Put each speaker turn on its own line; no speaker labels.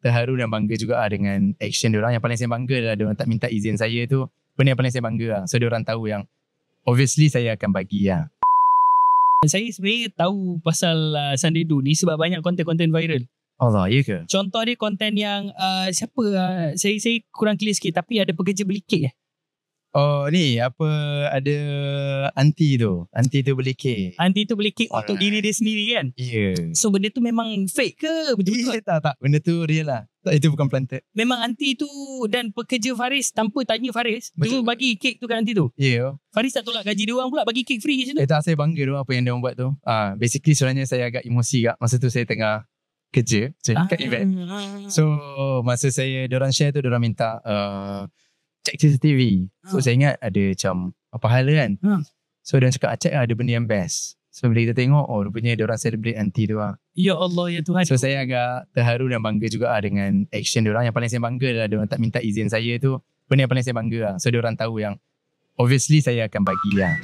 terharu dan bangga juga dengan action diorang. Yang paling saya bangga adalah diorang tak minta izin saya tu. Benda yang paling saya bangga lah. So diorang tahu yang obviously saya akan bagi lah.
Saya sebenarnya tahu pasal Sandedu ni sebab banyak konten-konten viral.
Allah, ya ke?
Contoh dia konten yang saya kurang clear sikit tapi ada pekerja beli kek.
Oh ni apa, ada aunty tu beli kek.
Aunty tu beli kek untuk diri dia sendiri kan.
Ya.
So benda tu memang fake ke betul-betul?
Tak, benda tu real lah. Tak, itu bukan planted.
Memang aunty tu dan pekerja Faris tanpa tanya Faris
Betul.
tu bagi kek tu kat aunty tu.
Ya.
Faris tak tolak gaji dia orang pula bagi kek free macam tu.
Tak, saya bangga tu apa yang dia orang buat tu. Basically sebenarnya saya agak emosi kat masa tu saya tengah kerja kat event. So masa diorang share tu, diorang minta check CCTV. So saya ingat ada macam apa hala kan. So diorang cakap check ada benda yang best. So bila kita tengok, rupanya diorang celebrate aunty tu lah.
Ya Allah ya Tuhan.
So saya agak terharu dan bangga juga dengan action diorang. Yang paling saya bangga adalah diorang tak minta izin saya tu. Benda yang paling saya bangga lah. So diorang tahu yang obviously saya akan bagi lah.